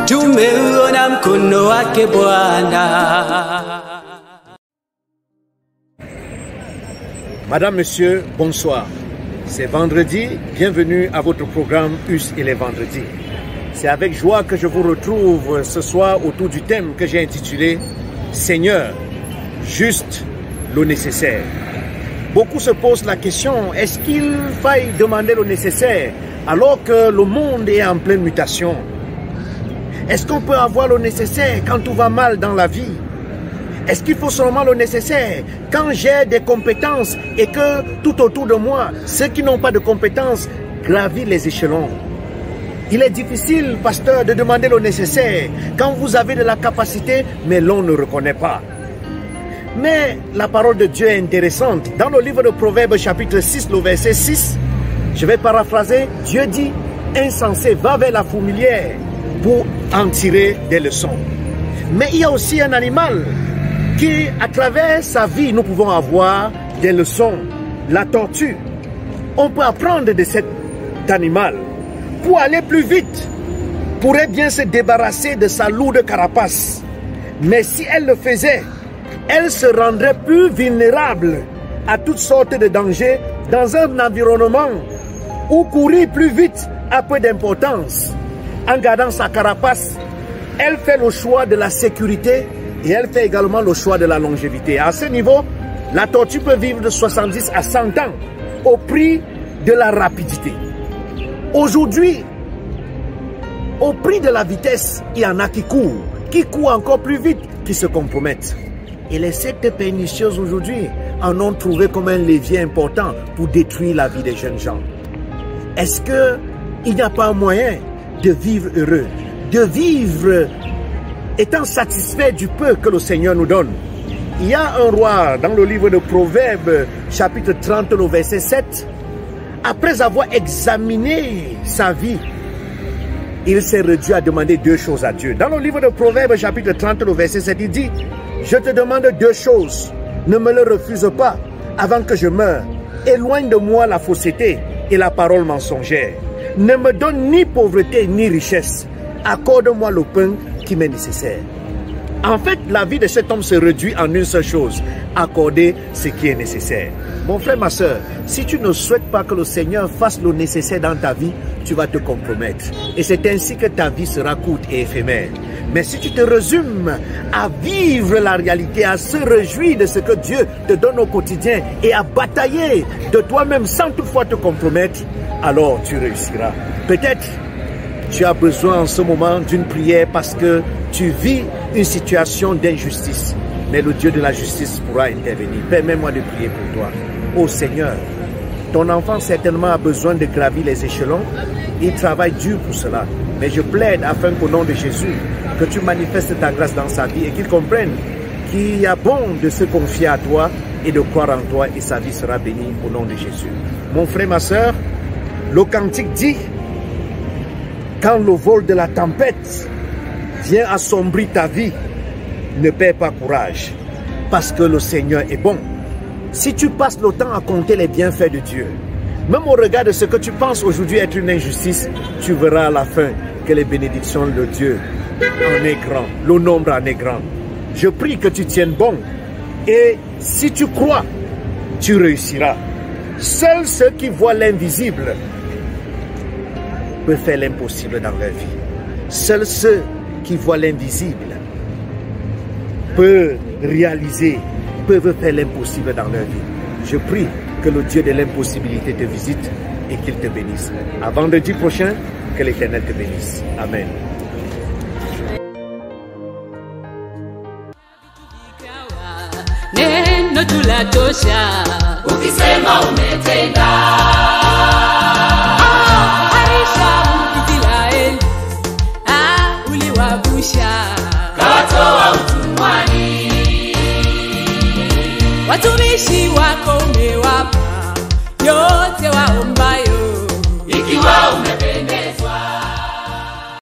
Tumeona mkono wake Bwana. Madame, Monsieur, bonsoir. C'est vendredi, bienvenue à votre programme US et les vendredis. C'est avec joie que je vous retrouve ce soir autour du thème que j'ai intitulé « Seigneur, juste le nécessaire ». Beaucoup se posent la question, est-ce qu'il faille demander le nécessaire alors que le monde est en pleine mutation? Est-ce qu'on peut avoir le nécessaire quand tout va mal dans la vie? Est-ce qu'il faut seulement le nécessaire quand j'ai des compétences et que tout autour de moi, ceux qui n'ont pas de compétences gravissent les échelons? Il est difficile, pasteur, de demander le nécessaire quand vous avez de la capacité, mais l'on ne reconnaît pas. Mais la parole de Dieu est intéressante. Dans le livre de Proverbes, chapitre 6, le verset 6, je vais paraphraser, Dieu dit, insensé, va vers la fourmilière pour en tirer des leçons. Mais il y a aussi un animal qui, à travers sa vie, nous pouvons avoir des leçons. La tortue. On peut apprendre de cet animal pour aller plus vite, pourrait bien se débarrasser de sa lourde carapace. Mais si elle le faisait, elle se rendrait plus vulnérable à toutes sortes de dangers dans un environnement où courir plus vite a peu d'importance. En gardant sa carapace, elle fait le choix de la sécurité et elle fait également le choix de la longévité. À ce niveau, la tortue peut vivre de 70 à 100 ans au prix de la rapidité. Aujourd'hui, au prix de la vitesse, il y en a qui courent encore plus vite, qui se compromettent. Et les sectes pernicieuses aujourd'hui en ont trouvé comme un levier important pour détruire la vie des jeunes gens. Est-ce qu'il n'y a pas un moyen de vivre heureux, de vivre étant satisfait du peu que le Seigneur nous donne? Il y a un roi dans le livre de Proverbes, chapitre 30, le verset 7. Après avoir examiné sa vie, il s'est réduit à demander deux choses à Dieu. Dans le livre de Proverbes, chapitre 30, le verset 7, il dit, « Je te demande deux choses, ne me le refuse pas avant que je meure. Éloigne de moi la fausseté et la parole mensongère. Ne me donne ni pauvreté ni richesse. Accorde-moi le pain qui m'est nécessaire. » En fait, la vie de cet homme se réduit en une seule chose, accorder ce qui est nécessaire. Mon frère, ma soeur, si tu ne souhaites pas que le Seigneur fasse le nécessaire dans ta vie, tu vas te compromettre. Et c'est ainsi que ta vie sera courte et éphémère. Mais si tu te résumes à vivre la réalité, à se réjouir de ce que Dieu te donne au quotidien et à batailler de toi-même sans toutefois te compromettre, alors tu réussiras. Peut-être tu as besoin en ce moment d'une prière parce que tu vis une situation d'injustice. Mais le Dieu de la justice pourra intervenir. Permets-moi de prier pour toi. Ô Seigneur, ton enfant certainement a besoin de gravir les échelons. Il travaille dur pour cela. Mais je plaide afin qu'au nom de Jésus, que tu manifestes ta grâce dans sa vie et qu'il comprenne qu'il y a bon de se confier à toi et de croire en toi et sa vie sera bénie au nom de Jésus. Mon frère, ma soeur, le cantique dit, quand le vol de la tempête vient assombrir ta vie, ne perds pas courage, parce que le Seigneur est bon. Si tu passes le temps à compter les bienfaits de Dieu, même au regard de ce que tu penses aujourd'hui être une injustice, tu verras à la fin que les bénédictions de Dieu en est grand, le nombre en est grand. Je prie que tu tiennes bon, et si tu crois, tu réussiras. Seuls ceux qui voient l'invisible peuvent faire l'impossible dans leur vie. Seuls ceux qui voient l'invisible peuvent faire l'impossible dans leur vie. Je prie que le Dieu de l'impossibilité te visite et qu'il te bénisse. À vendredi prochain, que l'Éternel te bénisse. Amen. Neno tulatosha, ukisema umetenda.